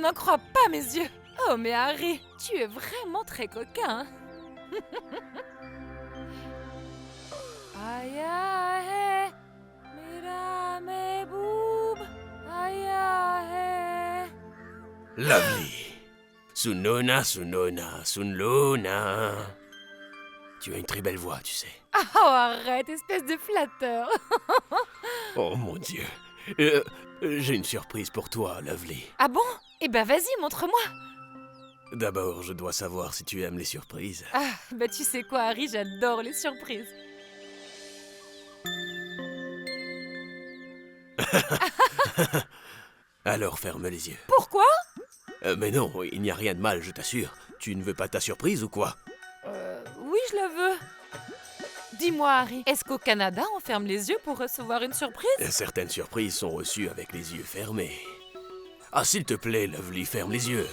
n'en crois pas mes yeux. Oh mais Harry, tu es vraiment très coquin. Aïe aïe, mira mes boobs, aïe aïe. Lovely. Sunona, Sunona, Sunlona. Tu as une très belle voix, tu sais. Oh arrête, espèce de flatteur. Oh mon Dieu. J'ai une surprise pour toi, Lovely. Ah bon? Eh ben vas-y, montre-moi. D'abord, je dois savoir si tu aimes les surprises. Ah, bah tu sais quoi Harry, j'adore les surprises. Alors ferme les yeux. Pourquoi? Mais non, il n'y a rien de mal, je t'assure. Tu ne veux pas ta surprise ou quoi? Oui, je la veux. Dis-moi Harry, est-ce qu'au Canada on ferme les yeux pour recevoir une surprise? Certaines surprises sont reçues avec les yeux fermés. Ah, s'il te plaît, Lovely, ferme les yeux.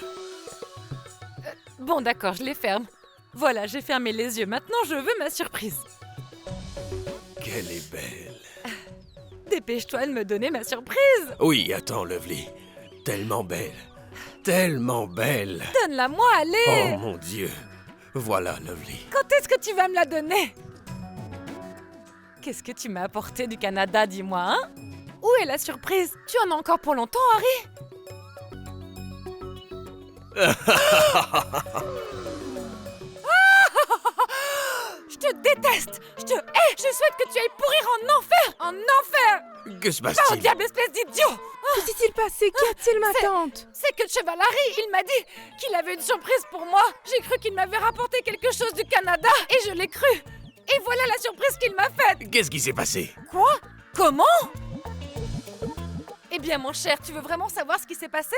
Bon d'accord, je les ferme. Voilà, j'ai fermé les yeux, maintenant je veux ma surprise. Qu'elle est belle. Dépêche-toi de me donner ma surprise. Oui, attends, Lovely. Tellement belle. Tellement belle. Donne-la moi, Oh allez. mon Dieu. Voilà, Lovely. Quand est-ce que tu vas me la donner? Qu'est-ce que tu m'as apporté du Canada, dis-moi, hein? Où est la surprise? Tu en as encore pour longtemps, Harry? Je te déteste! Je te hais! Je souhaite que tu ailles pourrir en enfer! En enfer! Que se Va au passe-t-il? diable, espèce d'idiot! Que s'est-il passé? Qu'y a-t-il, ma tante? C'est que le cheval Harry, il m'a dit qu'il avait une surprise pour moi. J'ai cru qu'il m'avait rapporté quelque chose du Canada et je l'ai cru. Et voilà la surprise qu'il m'a faite. Qu'est-ce qui s'est passé? Quoi? Comment? Eh bien, mon cher, tu veux vraiment savoir ce qui s'est passé?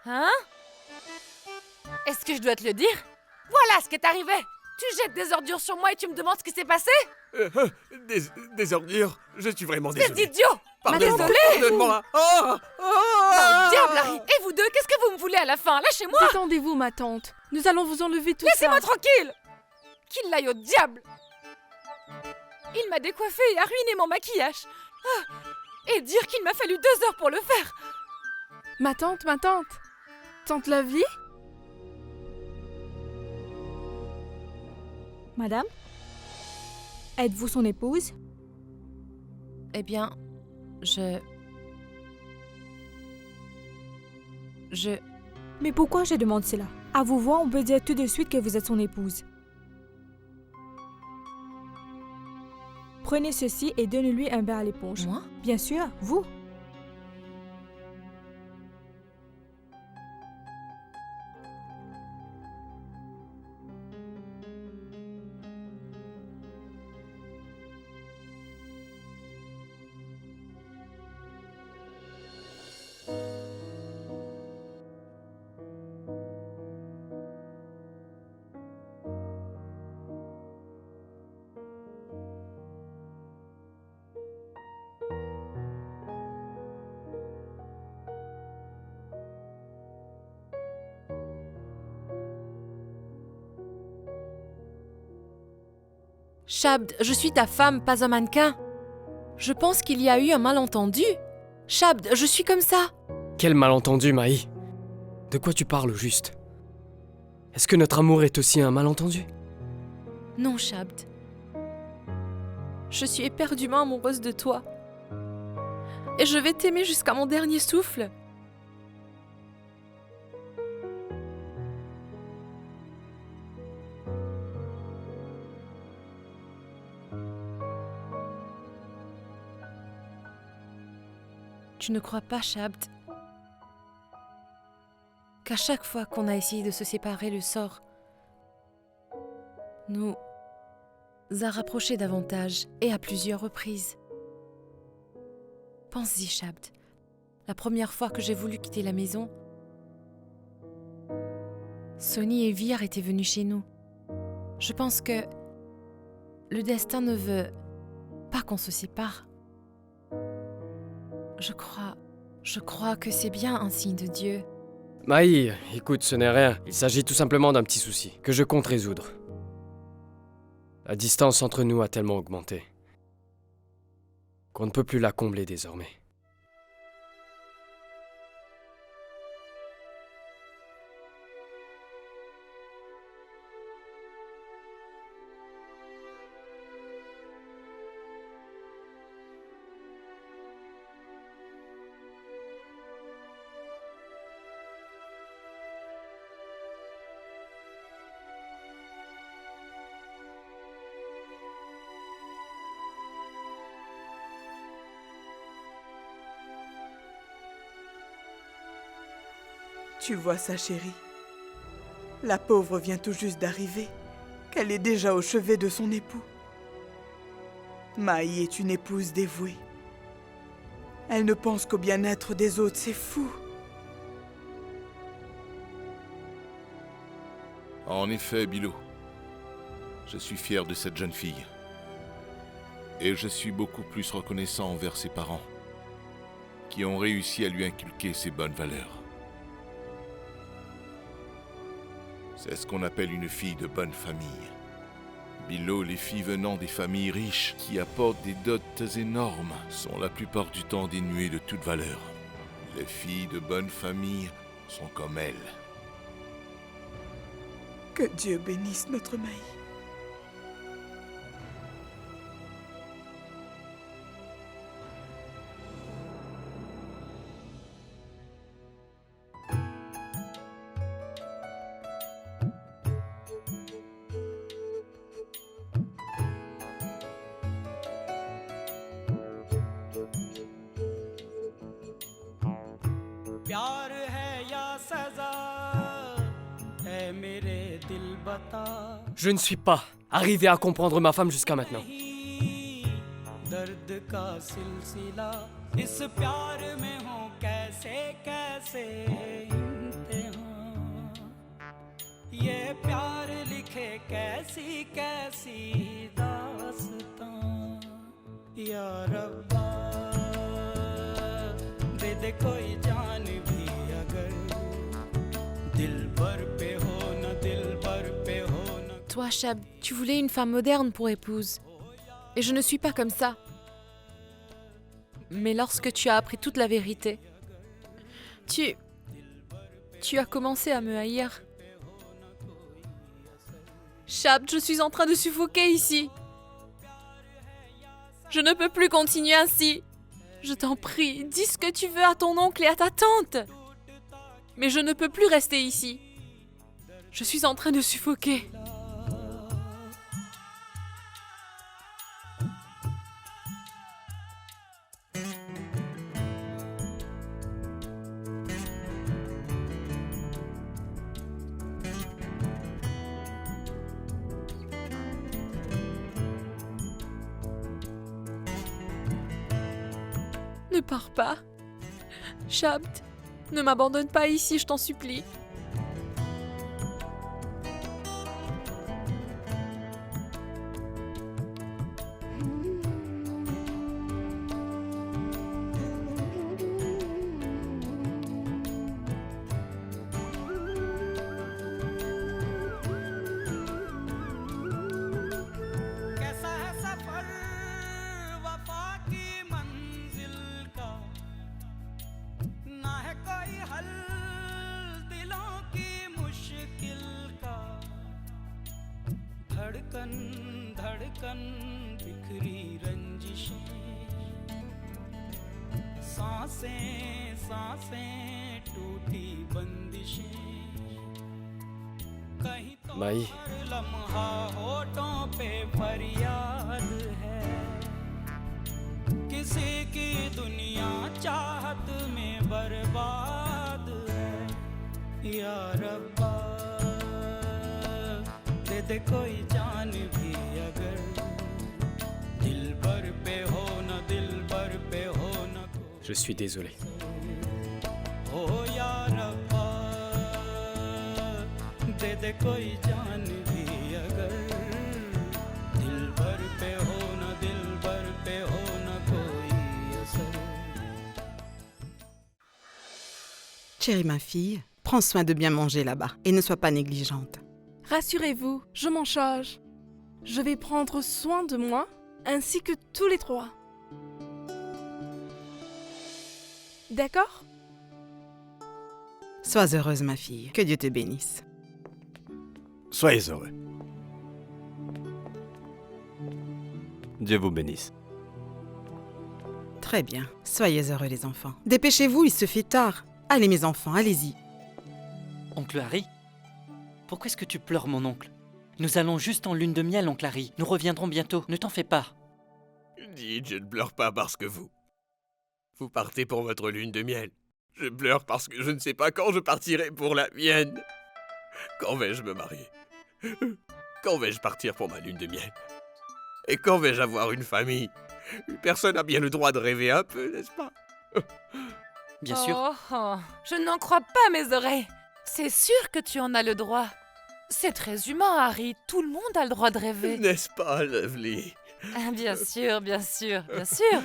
Hein? Est-ce que je dois te le dire? Voilà ce qui est arrivé. Tu jettes des ordures sur moi et tu me demandes ce qui s'est passé? Des ordures? Je suis vraiment Espèce désolé. d'idiot! Pardonne-moi, Désolé! pardonne-moi. Oh, Oh, diable, Harry! Et vous deux, qu'est-ce que vous me voulez à la fin? Lâchez-moi! Détendez-vous, ma tante. Nous allons vous enlever tout ça. Laissez-moi tranquille! Qu'il l'aille au diable! Il m'a décoiffé et a ruiné mon maquillage. Et dire qu'il m'a fallu 2 heures pour le faire. Ma tante. Tante Lovely? Madame? Êtes-vous son épouse? Eh bien, je... Mais pourquoi je demande cela? À vous voir, on peut dire tout de suite que vous êtes son épouse. Prenez ceci et donnez-lui un bain à l'éponge. Moi? Bien sûr, vous. Shabd, je suis ta femme, pas un mannequin. Je pense qu'il y a eu un malentendu. Shabd, je suis comme ça. Quel malentendu, Maï. De quoi tu parles, juste? Est-ce que notre amour est aussi un malentendu? Non, Shabd. Je suis éperdument amoureuse de toi. Et je vais t'aimer jusqu'à mon dernier souffle. Tu ne crois pas, Shabd, qu'à chaque fois qu'on a essayé de se séparer, le sort nous a rapprochés davantage et à plusieurs reprises. Pense-y, Shabd. La première fois que j'ai voulu quitter la maison, Sonny et Vir étaient venus chez nous. Je pense que le destin ne veut pas qu'on se sépare. Je crois que c'est bien un signe de Dieu. Maï, écoute, ce n'est rien. Il s'agit tout simplement d'un petit souci que je compte résoudre. La distance entre nous a tellement augmenté qu'on ne peut plus la combler désormais. Tu vois ça, chérie? La pauvre vient tout juste d'arriver, qu'elle est déjà au chevet de son époux. Maï est une épouse dévouée. Elle ne pense qu'au bien-être des autres, c'est fou. En effet, Bilo, je suis fier de cette jeune fille. Et je suis beaucoup plus reconnaissant envers ses parents, qui ont réussi à lui inculquer ces bonnes valeurs. C'est ce qu'on appelle une fille de bonne famille. Bilo, les filles venant des familles riches, qui apportent des dots énormes, sont la plupart du temps dénuées de toute valeur. Les filles de bonne famille sont comme elle. Que Dieu bénisse notre Maï. प्यार है या सजा है मेरे दिल बता Je ne suis pas arrivé à comprendre ma femme jusqu'à maintenant. दर्द का सिलसिला इस प्यार में हो कैसे कैसे इम्तिहान ये प्यार लिखे कैसी कैसी दास्तां या रब्बा दे दे कोई जान भी अगर दिल भर पे हो न दिल भर पे हो न. Toi, Chab, tu voulais une femme moderne pour épouse. Et je ne suis pas comme ça. Mais lorsque tu as appris toute la vérité, tu as commencé à me haïr. Chab, je suis en train de suffoquer ici. Je ne peux plus continuer ainsi. Je t'en prie, dis ce que tu veux à ton oncle et à ta tante. Mais je ne peux plus rester ici. Je suis en train de suffoquer. Ne pars pas. Shabd, ne m'abandonne pas ici, je t'en supplie. कैसा है सफर वफा की मंजिल का ना है कोई हल दिलों की मुश्किल का धड़कन धड़कन बिखरी रंजिशें सांसें सांसें टूटी बंदिशें कहीं तो Maï, हर लम्हा होठों पे फरियाद है किसी की दुनिया चाहत में बर्बाद है या रब्बा दे दे कोई जान भी अगर दिल भर पे हो न दिल भर पे हो न je suis désolé. हो या रब्बा दे दे कोई जान भी अगर दिल भर पे हो न दिल भर पे हो न कोई असर. Chérie ma fille, prends soin de bien manger là-bas et ne sois pas négligente. Rassurez-vous, je m'en charge. Je vais prendre soin de moi, ainsi que tous les trois. D'accord? Sois heureuse ma fille, que Dieu te bénisse. Soyez heureux. Dieu vous bénisse. Très bien, soyez heureux les enfants. Dépêchez-vous, il se fait tard. Allez mes enfants, allez-y. Oncle Harry? Pourquoi est-ce que tu pleures, mon oncle? Nous allons juste en lune de miel, oncle Harry. Nous reviendrons bientôt, ne t'en fais pas. Dites, je ne pleure pas parce que vous partez pour votre lune de miel. Je pleure parce que je ne sais pas quand je partirai pour la mienne. Quand vais-je me marier? Quand vais-je partir pour ma lune de miel? Et quand vais-je avoir une famille? Une personne a bien le droit de rêver un peu, n'est-ce pas? Bien sûr. Oh, oh, je n'en crois pas mes oreilles. C'est sûr que tu en as le droit. C'est très humain, Harry. Tout le monde a le droit de rêver. N'est-ce pas, Lovely? Ah, bien sûr, bien sûr, bien sûr.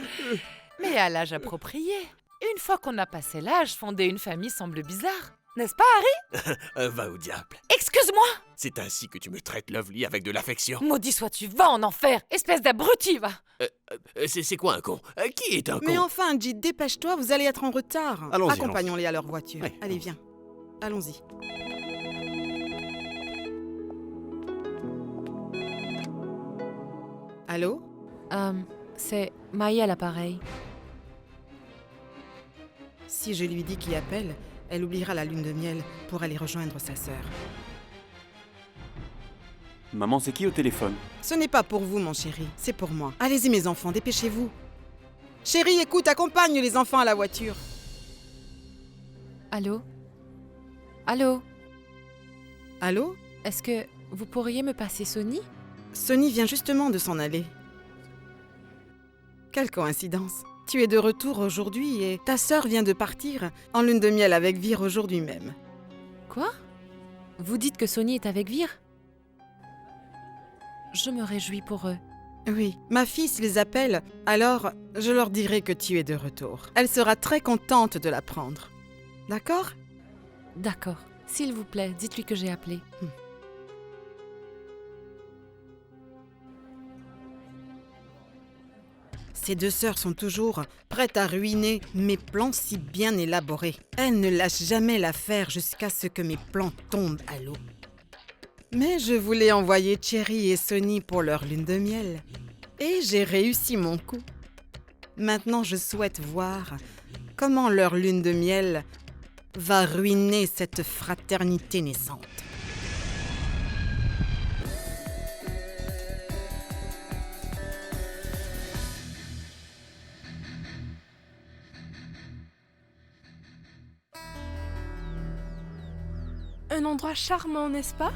Mais à l'âge approprié. Une fois qu'on a passé l'âge, fonder une famille semble bizarre. N'est-ce pas, Harry? Va au diable. Excuse-moi! C'est ainsi que tu me traites, Lovely, avec de l'affection. Maudit sois-tu, va en enfer! Espèce d'abruti, va! C'est quoi un con? Qui est un con? Mais enfin, Jit, dépêche-toi, vous allez être en retard. Allons-y, Accompagnons-les à leur voiture. Ouais, Allez, viens. Allons-y. Allô? C'est Maïa à l'appareil. Si je lui dis qui appelle, elle oubliera la lune de miel pour aller rejoindre sa sœur. Maman, c'est qui au téléphone? Ce n'est pas pour vous, mon chéri, c'est pour moi. Allez-y, mes enfants, dépêchez-vous. Chéri, écoute, accompagne les enfants à la voiture. Allô? Allô? Allô? Est-ce que vous pourriez me passer Sonny? Sonny vient justement de s'en aller. Quelle coïncidence. Tu es de retour aujourd'hui et ta sœur vient de partir en lune de miel avec Vir aujourd'hui même. Quoi? Vous dites que Sonny est avec Vir? Je me réjouis pour eux. Oui, ma fille les appelle, alors je leur dirai que tu es de retour. Elle sera très contente de l'apprendre. D'accord? D'accord. S'il vous plaît, dites-lui que j'ai appelé. Ces deux sœurs sont toujours prêtes à ruiner mes plans si bien élaborés. Elles ne lâchent jamais l'affaire jusqu'à ce que mes plans tombent à l'eau. Mais je voulais envoyer Cherry et Sonny pour leur lune de miel. Et j'ai réussi mon coup. Maintenant, je souhaite voir comment leur lune de miel va ruiner cette fraternité naissante. Un endroit charmant, n'est-ce pas?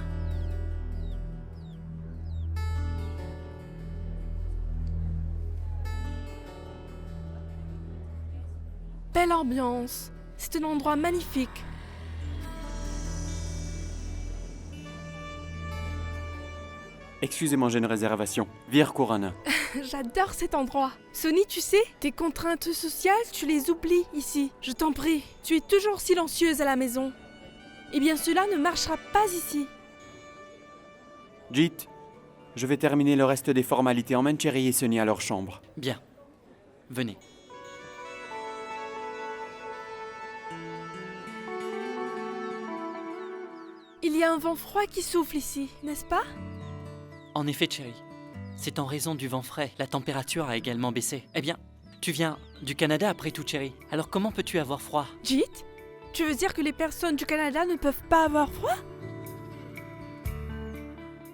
Belle ambiance. C'est un endroit magnifique. Excusez-moi, j'ai une réservation. Vir Corana. J'adore cet endroit. Sonny, tu sais, tes contraintes sociales, tu les oublies ici. Je t'en prie, tu es toujours silencieuse à la maison. Eh bien, cela ne marchera pas ici. Jit, je vais terminer le reste des formalités. Emmène Cherry et Sonny à leur chambre. Bien. Venez. Il y a un vent froid qui souffle ici, n'est-ce pas? En effet, Cherry. C'est en raison du vent frais. La température a également baissé. Eh bien, tu viens du Canada après tout, Cherry. Alors comment peux-tu avoir froid? Jit, tu veux dire que les personnes du Canada ne peuvent pas avoir froid?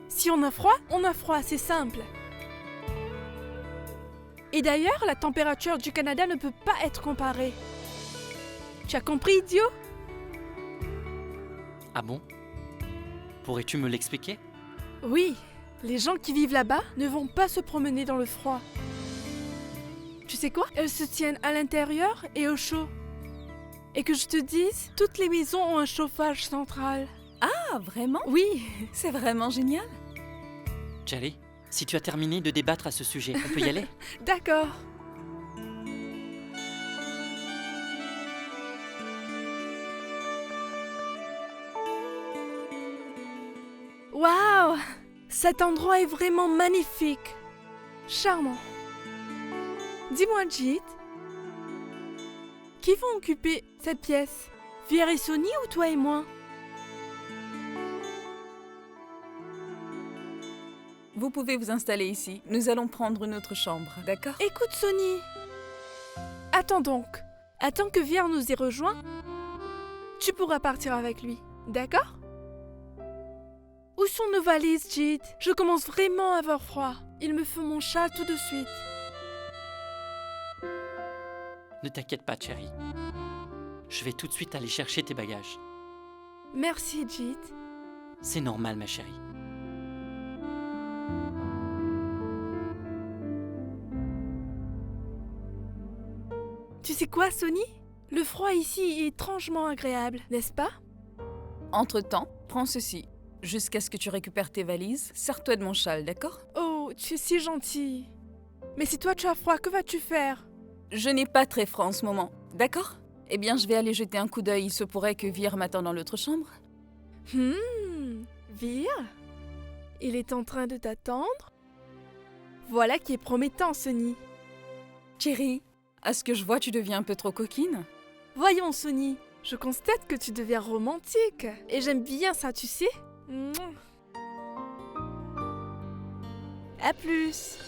Si on a froid, c'est simple. Et d'ailleurs, la température du Canada ne peut pas être comparée. Tu as compris, idiot? Ah bon? Pourrais-tu me l'expliquer? Oui, les gens qui vivent là-bas ne vont pas se promener dans le froid. Tu sais quoi? Elles se tiennent à l'intérieur et au chaud. Et que je te dise, toutes les maisons ont un chauffage central. Ah, vraiment? Oui, C'est vraiment génial. Cherry, si tu as terminé de débattre à ce sujet, on peut y aller? d'accord. Waouh! Cet endroit est vraiment magnifique. Charmant. Dis-moi, Jit, qui vont occuper cette pièce? Vir et Sonny ou toi et moi? Vous pouvez vous installer ici. Nous allons prendre une autre chambre, d'accord? Écoute, Sonny. Attends donc. Attends que Vir nous ait rejoints. Tu pourras partir avec lui, d'accord? Où sont nos valises, Jit? Je commence vraiment à avoir froid. Il me faut mon châle tout de suite. Ne t'inquiète pas, Cherry. Je vais tout de suite aller chercher tes bagages. Merci, Jit. C'est normal, ma chérie. Tu sais quoi, Sonny? Le froid ici est étrangement agréable, n'est-ce pas? Entre-temps, prends ceci. Jusqu'à ce que tu récupères tes valises, sers-toi de mon châle, d'accord? Oh, tu es si gentil. Mais si toi tu as froid, que vas-tu faire? Je n'ai pas très froid en ce moment, d'accord? Eh bien, je vais aller jeter un coup d'œil. Il se pourrait que Vir m'attende dans l'autre chambre. Vir? Il est en train de t'attendre? Voilà qui est promettant, Sonny. Chérie, à ce que je vois, tu deviens un peu trop coquine. Voyons, Sonny, je constate que tu deviens romantique. Et j'aime bien ça, tu sais. Mouah. À plus.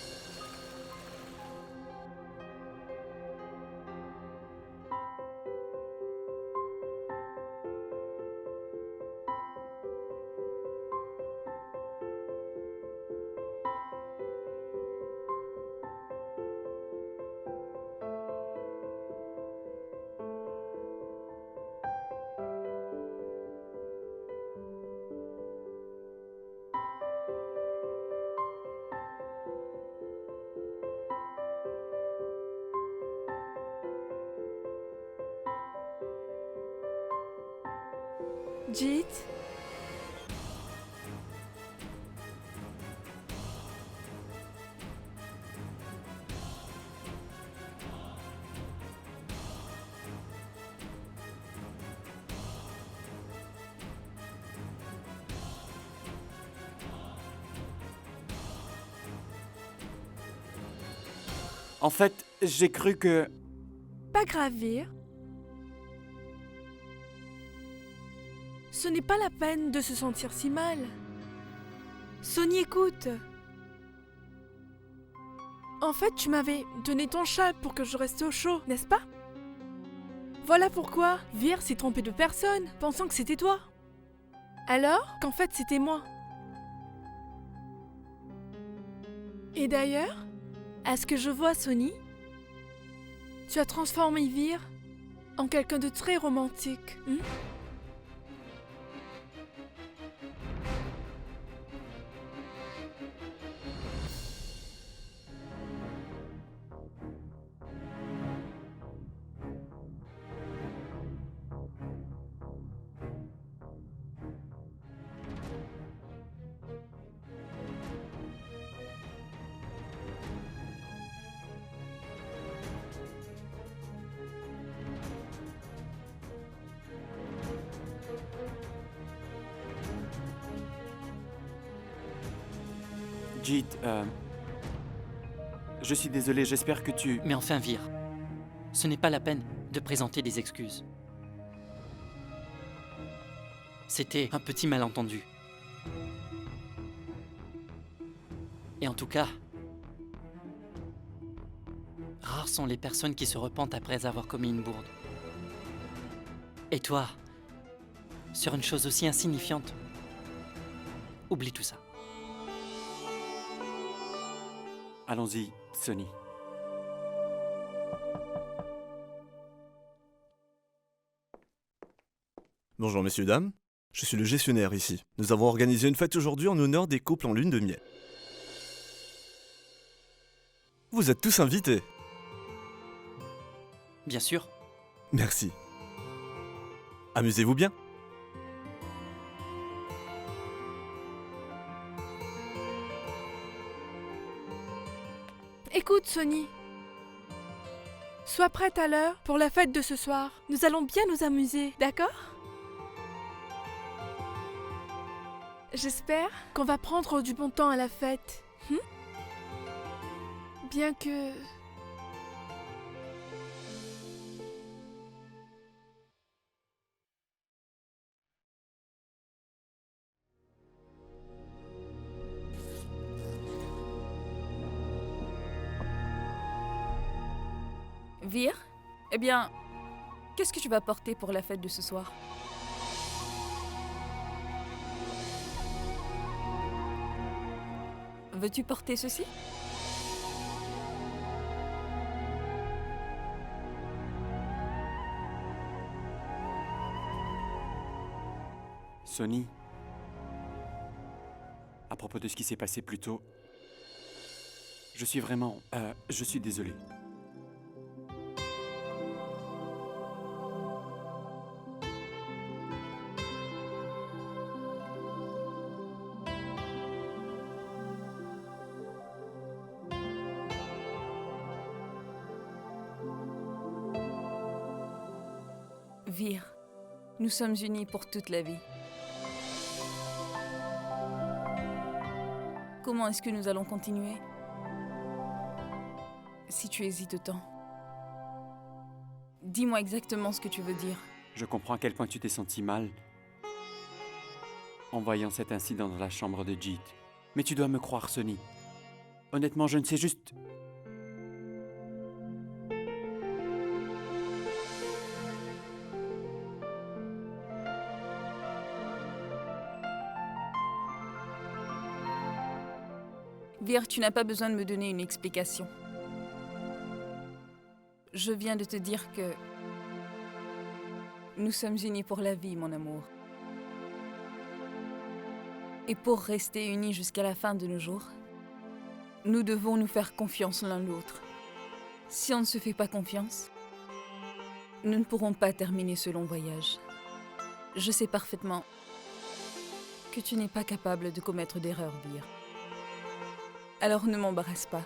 Jit? En fait, j'ai cru que... Pas grave, Vir. Ce n'est pas la peine de se sentir si mal. Sonny, écoute. En fait, tu m'avais donné ton châle pour que je reste au chaud, n'est-ce pas? Voilà pourquoi Vir s'est trompé de personne, pensant que c'était toi. Alors qu'en fait, c'était moi. Et d'ailleurs, à ce que je vois, Sonny, tu as transformé Vir en quelqu'un de très romantique. Jit, je suis désolé, j'espère que tu... Mais enfin, Vir, ce n'est pas la peine de présenter des excuses. C'était un petit malentendu. Et en tout cas, rares sont les personnes qui se repentent après avoir commis une bourde. Et toi, sur une chose aussi insignifiante, oublie tout ça. Allons-y, Sonny. Bonjour messieurs, dames. Je suis le gestionnaire ici. Nous avons organisé une fête aujourd'hui en honneur des couples en lune de miel. Vous êtes tous invités. Bien sûr. Merci. Amusez-vous bien. Écoute, Sonny. Sois prête à l'heure pour la fête de ce soir. Nous allons bien nous amuser, d'accord? J'espère qu'on va prendre du bon temps à la fête. Bien que... Vir, eh bien, qu'est-ce que tu vas porter pour la fête de ce soir? Veux-tu porter ceci? Sonny, à propos de ce qui s'est passé plus tôt, je suis vraiment... je suis désolé. Vir, nous sommes unis pour toute la vie. Comment est-ce que nous allons continuer? Si tu hésites autant. Dis-moi exactement ce que tu veux dire. Je comprends à quel point tu t'es senti mal en voyant cet incident dans la chambre de Jeet. Mais tu dois me croire, Sonny. Honnêtement, je ne sais juste... Vir, tu n'as pas besoin de me donner une explication. Je viens de te dire que nous sommes unis pour la vie, mon amour. Et pour rester unis jusqu'à la fin de nos jours, nous devons nous faire confiance l'un l'autre. Si on ne se fait pas confiance, nous ne pourrons pas terminer ce long voyage. Je sais parfaitement que tu n'es pas capable de commettre d'erreurs, Vir. Alors ne m'embarrasse pas.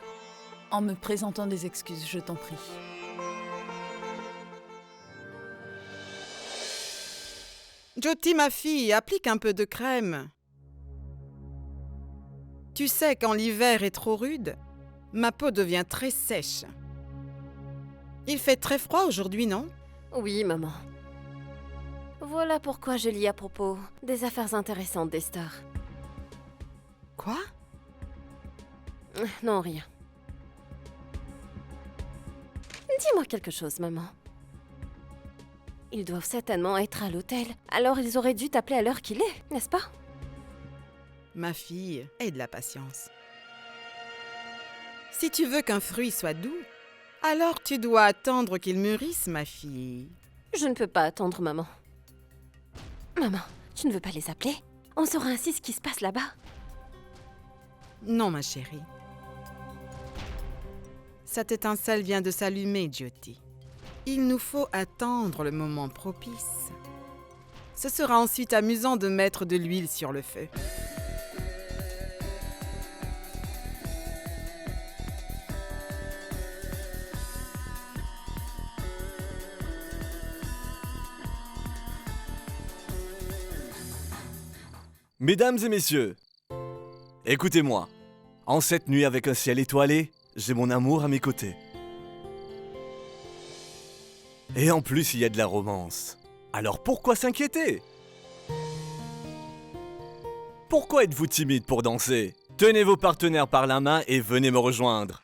En me présentant des excuses, je t'en prie. Jyoti, ma fille, applique un peu de crème. Tu sais, quand l'hiver est trop rude, ma peau devient très sèche. Il fait très froid aujourd'hui, non? Oui, maman. Voilà pourquoi je lis à propos des affaires intéressantes des stars. Quoi? Non, rien. Dis-moi quelque chose, maman. Ils doivent certainement être à l'hôtel, alors ils auraient dû t'appeler à l'heure qu'il est, n'est-ce pas? Ma fille, aie de la patience. Si tu veux qu'un fruit soit doux, alors tu dois attendre qu'il mûrisse, ma fille. Je ne peux pas attendre, maman. Maman, tu ne veux pas les appeler? On saura ainsi ce qui se passe là-bas. Non, ma chérie. Cette étincelle vient de s'allumer, Jyoti. Il nous faut attendre le moment propice. Ce sera ensuite amusant de mettre de l'huile sur le feu. Mesdames et messieurs, écoutez-moi. En cette nuit avec un ciel étoilé, j'ai mon amour à mes côtés. Et en plus, il y a de la romance. Alors pourquoi s'inquiéter? Pourquoi êtes-vous timide pour danser? Tenez vos partenaires par la main et venez me rejoindre.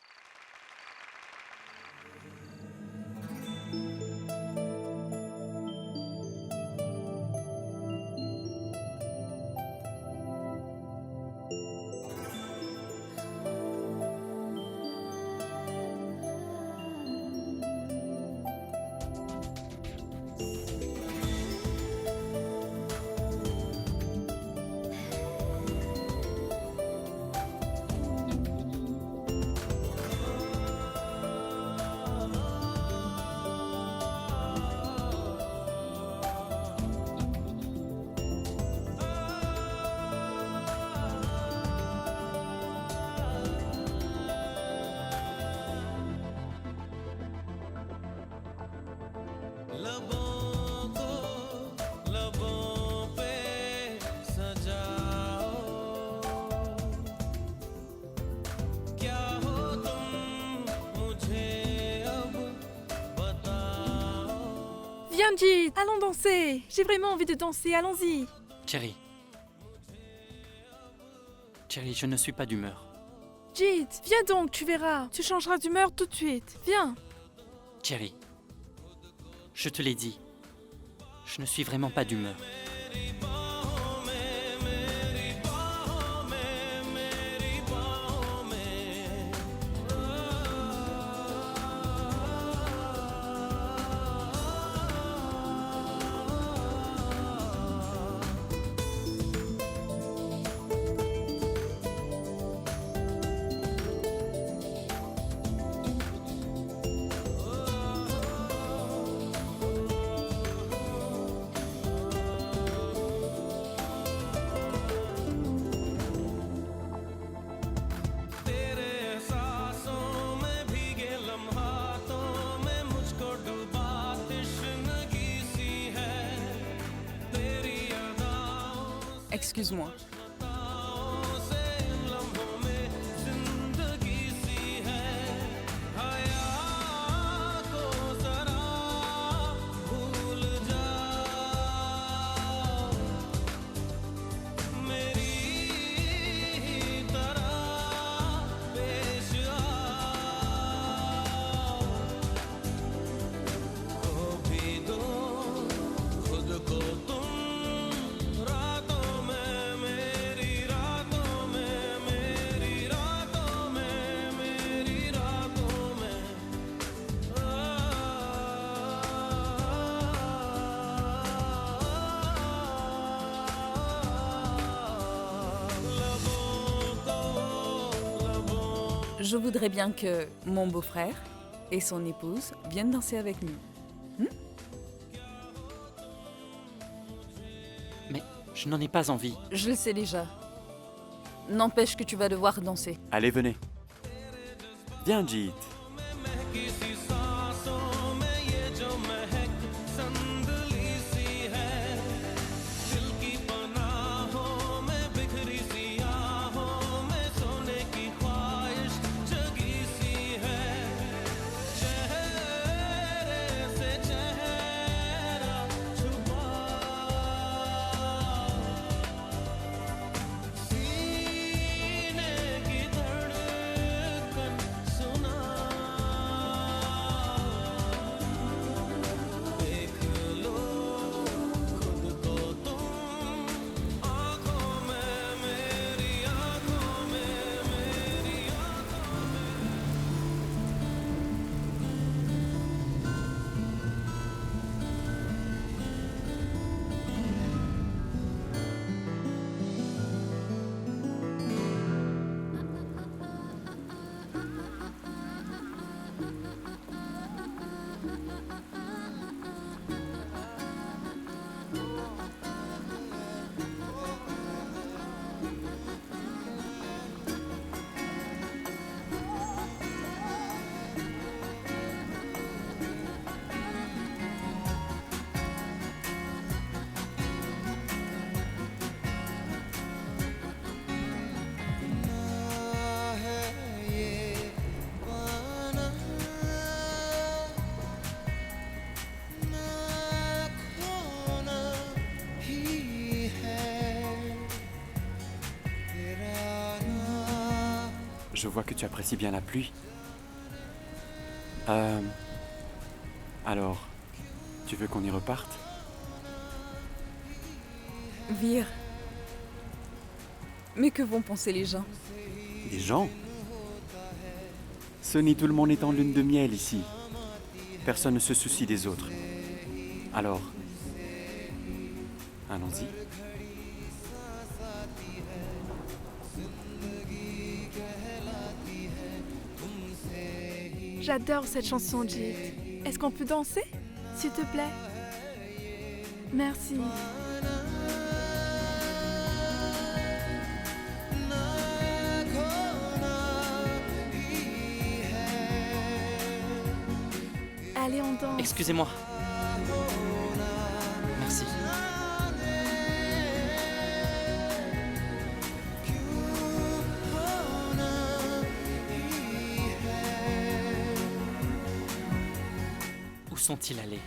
Viens, Jeet, allons danser. J'ai vraiment envie de danser, allons-y. Cherry. Cherry, je ne suis pas d'humeur. Jeet, viens donc, tu verras. Tu changeras d'humeur tout de suite. Viens. Cherry, je te l'ai dit. Je ne suis vraiment pas d'humeur. Excuse-moi. Je voudrais bien que mon beau-frère et son épouse viennent danser avec nous. Mais je n'en ai pas envie. Je le sais déjà. N'empêche que tu vas devoir danser. Allez, venez. Viens, Jeet. Je vois que tu apprécies bien la pluie. Alors, tu veux qu'on y reparte? Vir. Mais que vont penser les gens? Les gens? Sonny, tout le monde est en lune de miel ici. Personne ne se soucie des autres. Alors, allons-y. J'adore cette chanson, Jeet. Est-ce qu'on peut danser, s'il te plaît? Merci. Allez, on danse. Excusez-moi. Merci. Où sont-ils allés?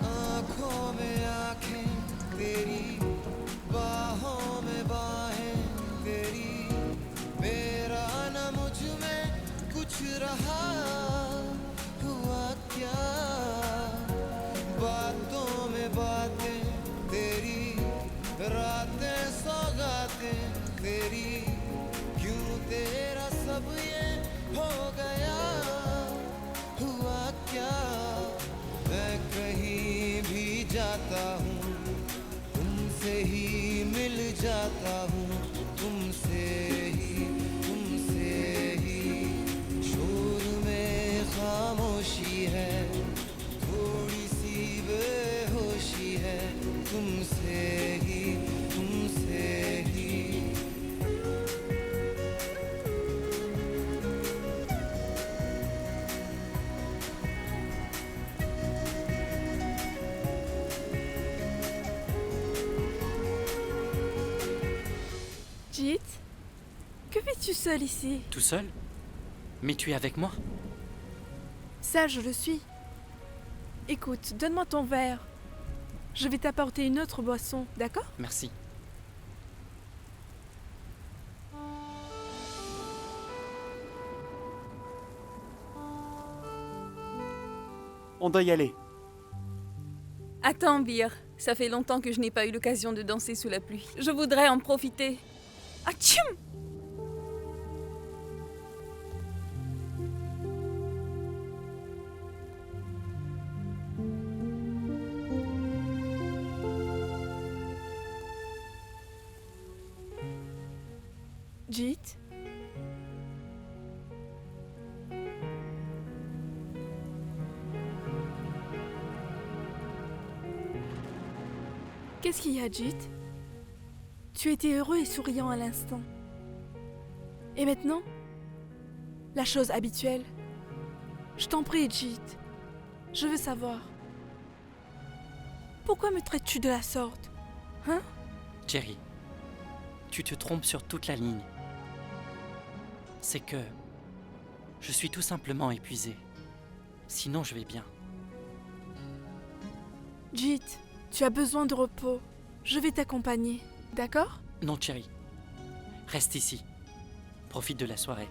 आँखों में आँखें तेरी, बाहों में बाहें तेरी, मेरा न मुझ में कुछ रहा हुआ क्या, बातों Jit, que fais-tu seul ici? Tout seul? Mais tu es avec moi? Ça, je le suis. Écoute, donne-moi ton verre. Je vais t'apporter une autre boisson, d'accord? Merci. On doit y aller. Attends, Vir. Ça fait longtemps que je n'ai pas eu l'occasion de danser sous la pluie. Je voudrais en profiter. Atchoum! Jit? Qu'est-ce qu'il y a, Jit? Tu étais heureux et souriant à l'instant. Et maintenant? La chose habituelle. Je t'en prie, Jit. Je veux savoir. Pourquoi me traites-tu de la sorte? Hein? Jerry, tu te trompes sur toute la ligne. C'est que je suis tout simplement épuisé. Sinon, je vais bien. Jit, tu as besoin de repos. Je vais t'accompagner, d'accord? Non, Jerry. Reste ici. Profite de la soirée.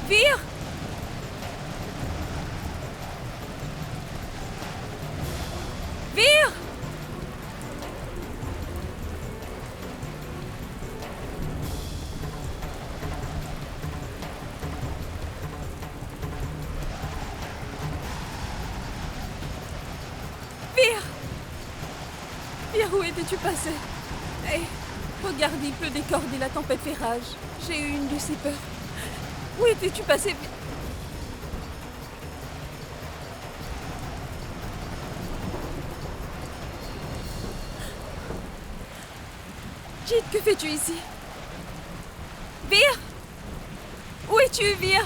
Vir! Vir! Vir! Vir, où étais-tu passé? Hé, regarde, il pleut des cordes et la tempête fait rage. J'ai eu une de ces peurs. Où étais-tu passé? Jit, que fais-tu ici? Vir? Où es-tu, Vir?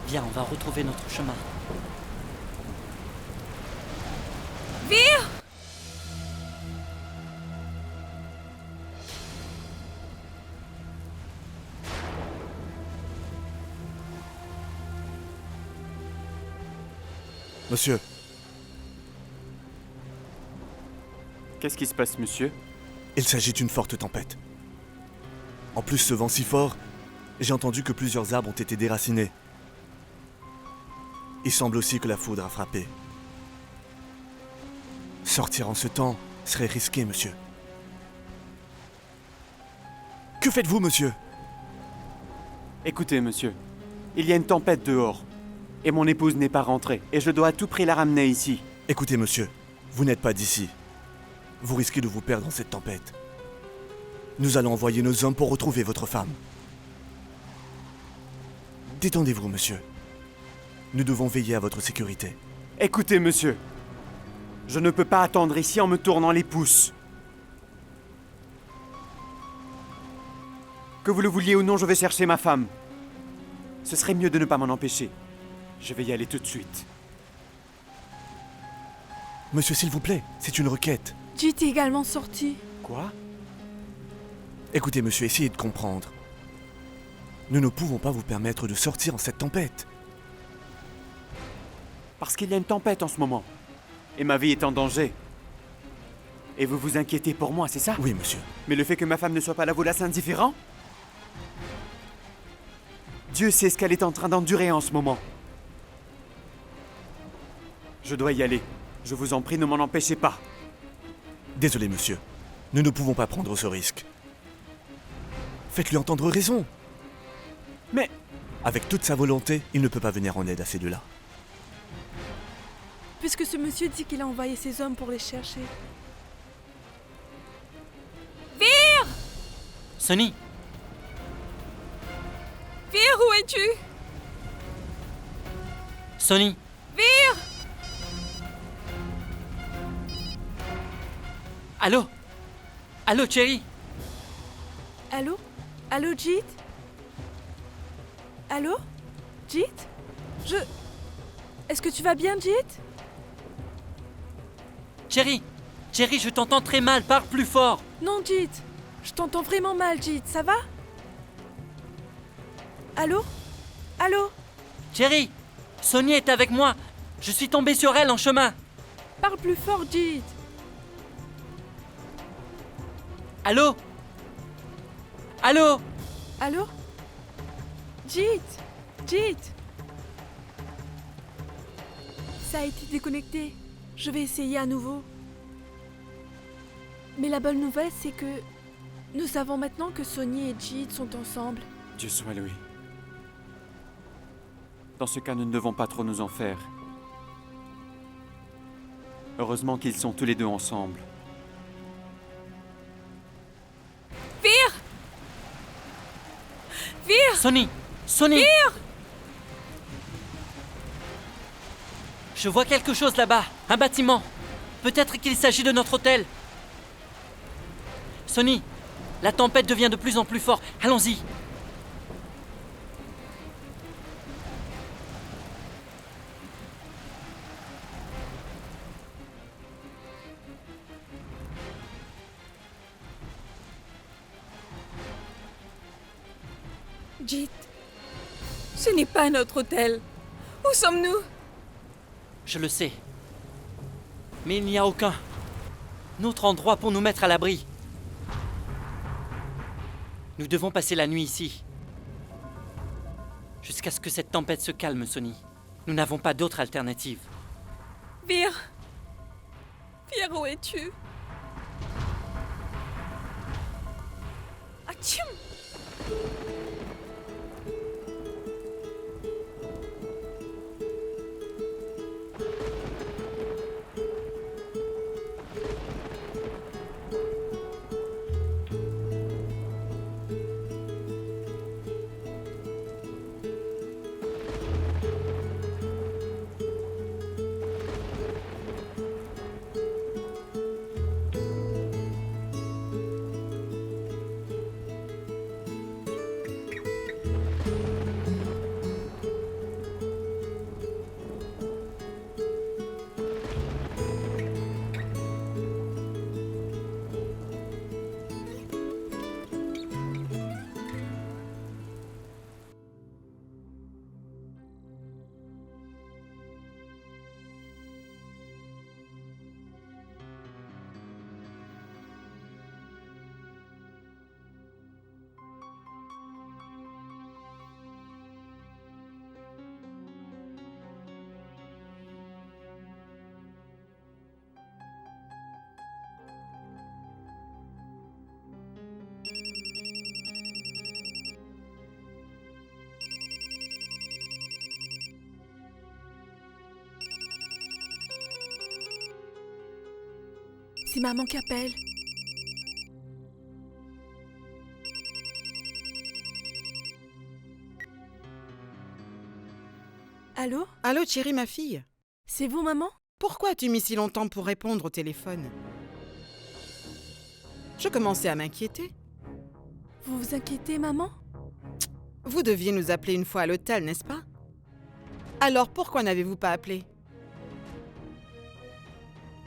Viens, on va retrouver notre chemin. Vir! Monsieur, Qu'est-ce qui se passe, monsieur? il s'agit d'une forte tempête. En plus, ce vent si fort, j'ai entendu que plusieurs arbres ont été déracinés. Il semble aussi que la foudre a frappé. Sortir en ce temps serait risqué, monsieur. Que faites-vous, monsieur? Écoutez, monsieur, il y a une tempête dehors. Et mon épouse n'est pas rentrée. Et je dois à tout prix la ramener ici. Écoutez, monsieur, vous n'êtes pas d'ici. Vous risquez de vous perdre dans cette tempête. Nous allons envoyer nos hommes pour retrouver votre femme. Détendez-vous, monsieur. Nous devons veiller à votre sécurité. Écoutez, monsieur. Je ne peux pas attendre ici en me tournant les pouces. Que vous le vouliez ou non, je vais chercher ma femme. Ce serait mieux de ne pas m'en empêcher. Je vais y aller tout de suite. Monsieur, s'il vous plaît, c'est une requête. Jit est également sorti. Quoi? Écoutez, monsieur, essayez de comprendre. Nous ne pouvons pas vous permettre de sortir en cette tempête. Parce qu'il y a une tempête en ce moment. Et ma vie est en danger. Et vous vous inquiétez pour moi, c'est ça? Oui, monsieur. Mais le fait que ma femme ne soit pas là vous laisse indifférent? Dieu sait ce qu'elle est en train d'endurer en ce moment. Je dois y aller. Je vous en prie, ne m'en empêchez pas. Désolé, monsieur. Nous ne pouvons pas prendre ce risque. Faites-lui entendre raison. Mais... Avec toute sa volonté, il ne peut pas venir en aide à ces deux-là. Puisque ce monsieur dit qu'il a envoyé ses hommes pour les chercher. Vir! Sonny! Vir, où es-tu? Sonny! Vir! Allô? Allô, Cherry? Allô? Allô, Jeet? Allô? Jeet? Est-ce que tu vas bien, Jeet? Cherry! Cherry, je t'entends très mal, parle plus fort! Non, Jeet. Je t'entends vraiment mal, Jeet. Ça va? Allô? Allô? Cherry! Sonny est avec moi! Je suis tombé sur elle en chemin! Parle plus fort, Jeet. Allô? Allô? Allô? Jeet? Jeet? Ça a été déconnecté. Je vais essayer à nouveau. Mais la bonne nouvelle, c'est que nous savons maintenant que Sonny et Jeet sont ensemble. Dieu soit loué. Dans ce cas, nous ne devons pas trop nous en faire. Heureusement qu'ils sont tous les deux ensemble. Vir! Vir! Sonny! Sonny! Vir! Je vois quelque chose là-bas, un bâtiment. Peut-être qu'il s'agit de notre hôtel. Sonny, la tempête devient de plus en plus forte. Allons-y. Jeet, ce n'est pas notre hôtel. Où sommes-nous? Je le sais. Mais il n'y a aucun autre endroit pour nous mettre à l'abri. Nous devons passer la nuit ici. Jusqu'à ce que cette tempête se calme, Sonny. Nous n'avons pas d'autre alternative. Vir! Vir, où es-tu? Atchoum! C'est maman qui appelle. Allô? Allô, Cherry, ma fille? C'est vous, maman? Pourquoi as-tu mis si longtemps pour répondre au téléphone? Je commençais à m'inquiéter. Vous vous inquiétez, maman? Vous deviez nous appeler une fois à l'hôtel, n'est-ce pas? Alors pourquoi n'avez-vous pas appelé?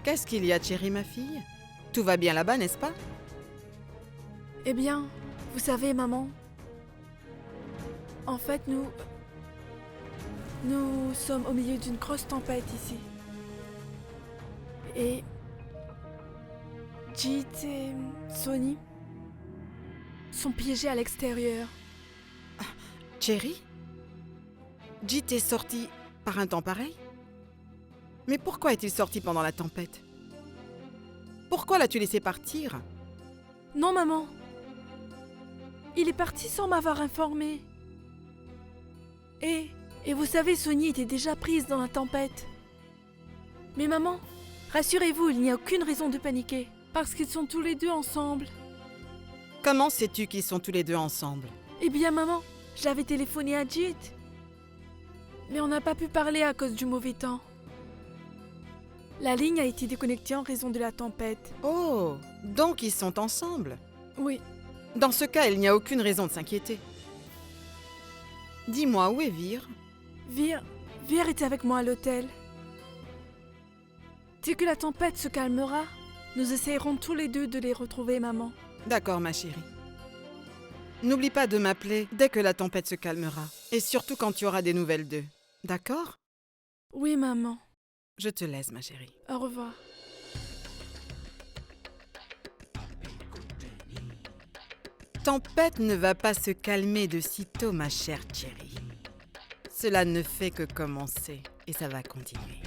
Qu'est-ce qu'il y a, Cherry, ma fille? Tout va bien là-bas, n'est-ce pas? Eh bien, vous savez, maman, en fait, Nous sommes au milieu d'une grosse tempête ici. Et Jit et Sony sont piégés à l'extérieur. Cherry? Jit est sorti par un temps pareil? Mais pourquoi est-il sorti pendant la tempête? Pourquoi l'as-tu laissé partir? Non, maman. Il est parti sans m'avoir informé. Et vous savez, Sony était déjà prise dans la tempête. Mais maman, rassurez-vous, il n'y a aucune raison de paniquer. Parce qu'ils sont tous les deux ensemble. Comment sais-tu qu'ils sont tous les deux ensemble? Eh bien, maman, j'avais téléphoné à Jit. Mais on n'a pas pu parler à cause du mauvais temps. La ligne a été déconnectée en raison de la tempête. Oh, donc ils sont ensemble? Oui. Dans ce cas, il n'y a aucune raison de s'inquiéter. Dis-moi, où est Vir? Vir est avec moi à l'hôtel. Dès que la tempête se calmera, nous essayerons tous les deux de les retrouver, maman. D'accord, ma chérie. N'oublie pas de m'appeler dès que la tempête se calmera. Et surtout quand tu auras des nouvelles d'eux. D'accord? Oui, maman. Je te laisse, ma chérie. Au revoir. Tempête ne va pas se calmer de sitôt, ma chère Cherry. Cela ne fait que commencer et ça va continuer.